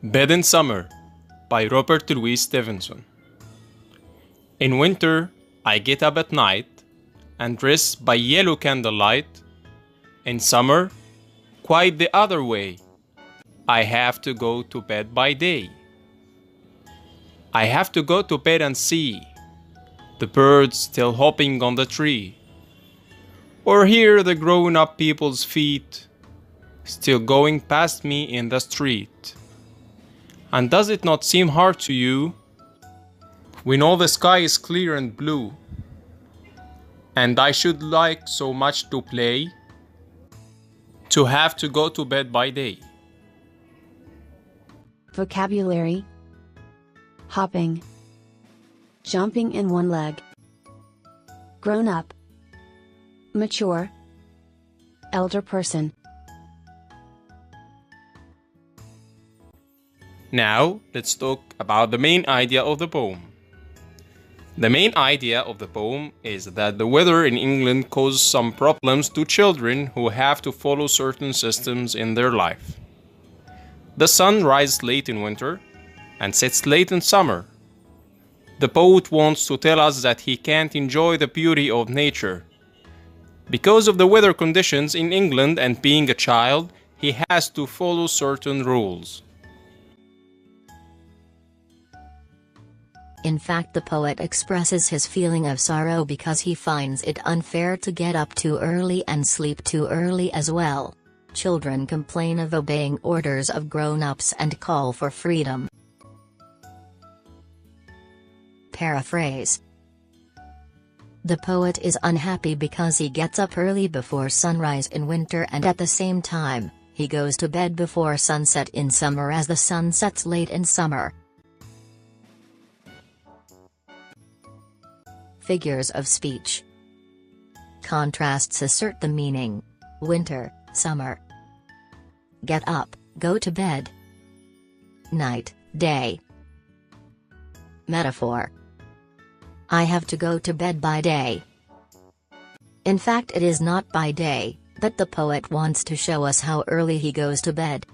Bed in Summer by Robert Louis Stevenson. In winter, I get up at night and dress by yellow candlelight. In summer, quite the other way. I have to go to bed by day. I have to go to bed and see the birds still hopping on the tree, or hear the grown-up people's feet still going past me in the street. And does it not seem hard to you when all the sky is clear and blue, and I should like so much to play, to have to go to bed by day? Vocabulary: hopping, jumping in one leg, grown up, mature, elder person. Now, let's talk about the main idea of the poem. The main idea of the poem is that the weather in England causes some problems to children who have to follow certain systems in their life. The sun rises late in winter and sets late in summer. The poet wants to tell us that he can't enjoy the beauty of nature. Because of the weather conditions in England and being a child, he has to follow certain rules. In fact, the poet expresses his feeling of sorrow because he finds it unfair to get up too early and sleep too early as well. Children complain of obeying orders of grown-ups and call for freedom. Paraphrase: the poet is unhappy because he gets up early before sunrise in winter and at the same time, he goes to bed before sunset in summer as the sun sets late in summer. Figures of speech. Contrasts assert the meaning: winter, summer. Get up, go to bed. Night, day. Metaphor: I have to go to bed by day. In fact, it is not by day, but the poet wants to show us how early he goes to bed.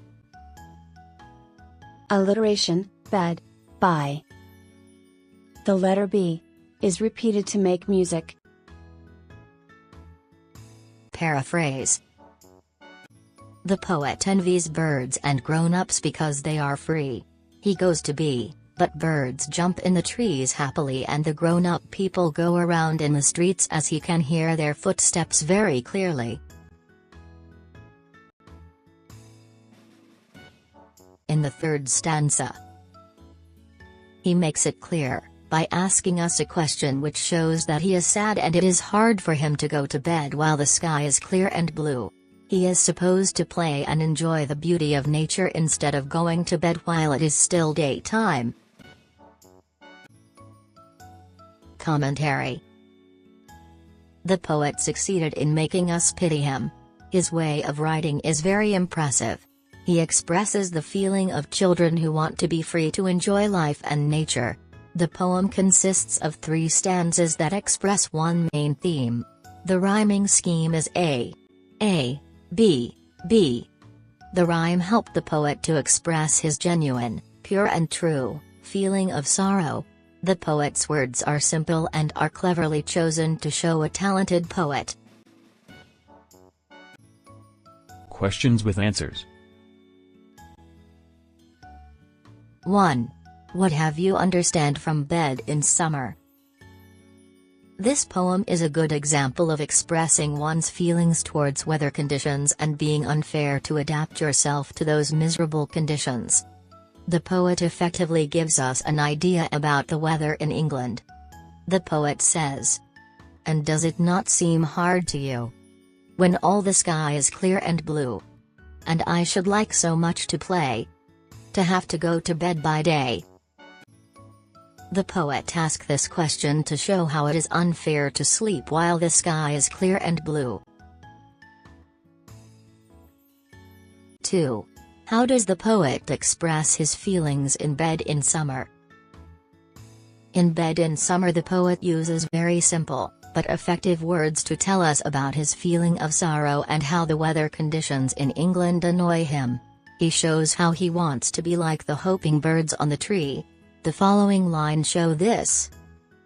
Alliteration: bed, by. The letter B is repeated to make music. Paraphrase: the poet envies birds and grown-ups because they are free. He goes to bed, but birds jump in the trees happily and the grown-up people go around in the streets as he can hear their footsteps very clearly. In the third stanza, he makes it clear by asking us a question which shows that he is sad and it is hard for him to go to bed while the sky is clear and blue. He is supposed to play and enjoy the beauty of nature instead of going to bed while it is still daytime. Commentary: the poet succeeded in making us pity him. His way of writing is very impressive. He expresses the feeling of children who want to be free to enjoy life and nature. The poem consists of 3 stanzas that express one main theme. The rhyming scheme is A, B, B. The rhyme helped the poet to express his genuine, pure and true, feeling of sorrow. The poet's words are simple and are cleverly chosen to show a talented poet. Questions with answers. 1. What have you understand from Bed in Summer? This poem is a good example of expressing one's feelings towards weather conditions and being unfair to adapt yourself to those miserable conditions. The poet effectively gives us an idea about the weather in England. The poet says, "And does it not seem hard to you when all the sky is clear and blue? And I should like so much to play, to have to go to bed by day." The poet asks this question to show how it is unfair to sleep while the sky is clear and blue. 2. How does the poet express his feelings in Bed in Summer? In Bed in Summer, the poet uses very simple, but effective words to tell us about his feeling of sorrow and how the weather conditions in England annoy him. He shows how he wants to be like the hoping birds on the tree. The following lines show this.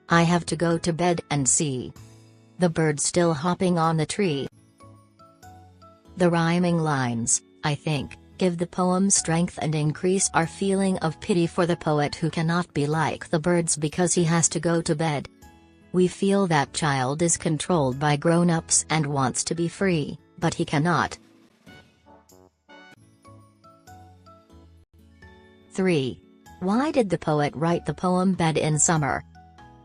I have to go to bed and see the birds still hopping on the tree. The rhyming lines, I think, give the poem strength and increase our feeling of pity for the poet who cannot be like the birds because he has to go to bed. We feel that child is controlled by grown-ups and wants to be free, but he cannot. 3. Why did the poet write the poem Bed in Summer?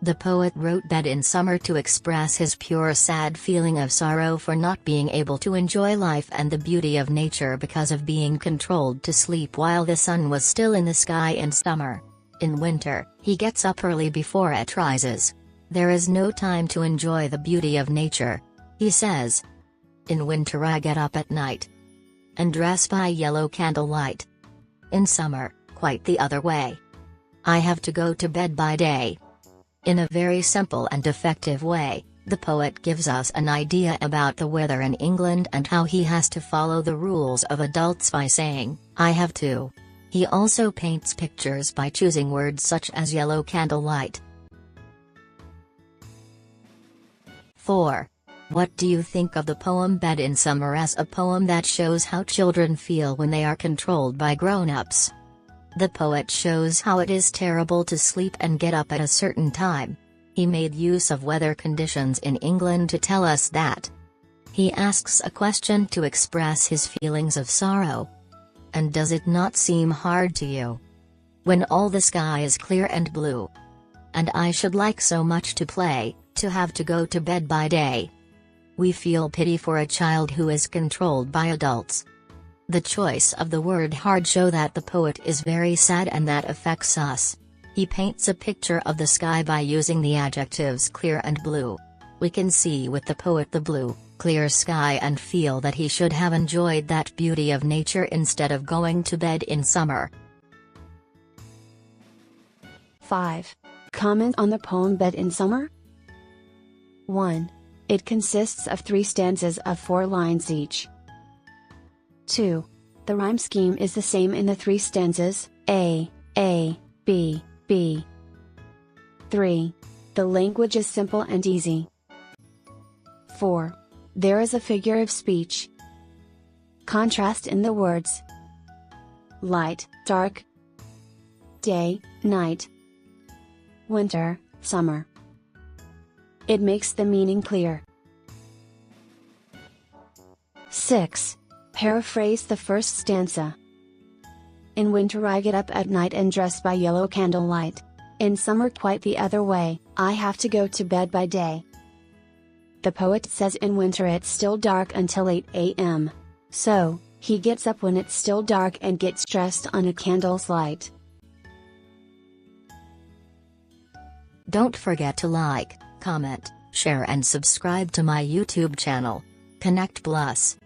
The poet wrote Bed in Summer to express his pure sad feeling of sorrow for not being able to enjoy life and the beauty of nature because of being controlled to sleep while the sun was still in the sky in summer. In winter, he gets up early before it rises. There is no time to enjoy the beauty of nature. He says, in winter I get up at night and dress by yellow candlelight. In summer, quite the other way. I have to go to bed by day. In a very simple and effective way, the poet gives us an idea about the weather in England and how he has to follow the rules of adults by saying, I have to. He also paints pictures by choosing words such as yellow candlelight. 4. What do you think of the poem Bed in Summer as a poem that shows how children feel when they are controlled by grown-ups? The poet shows how it is terrible to sleep and get up at a certain time. He made use of weather conditions in England to tell us that. He asks a question to express his feelings of sorrow. And does it not seem hard to you? When all the sky is clear and blue. And I should like so much to play, to have to go to bed by day. We feel pity for a child who is controlled by adults. The choice of the word hard show that the poet is very sad and that affects us. He paints a picture of the sky by using the adjectives clear and blue. We can see with the poet the blue, clear sky and feel that he should have enjoyed that beauty of nature instead of going to bed in summer. 5. Comment on the poem Bed in Summer? 1. It consists of 3 stanzas of 4 lines each. 2. The rhyme scheme is the same in the 3 stanzas, A, B, B. 3. The language is simple and easy. 4. There is a figure of speech. Contrast in the words. Light, dark. Day, night. Winter, summer. It makes the meaning clear. 6. Paraphrase the first stanza. In winter I get up at night and dress by yellow candlelight. In summer quite the other way, I have to go to bed by day. The poet says in winter it's still dark until 8 a.m. So, he gets up when it's still dark and gets dressed on a candle's light. Don't forget to like, comment, share and subscribe to my YouTube channel. Connect Plus.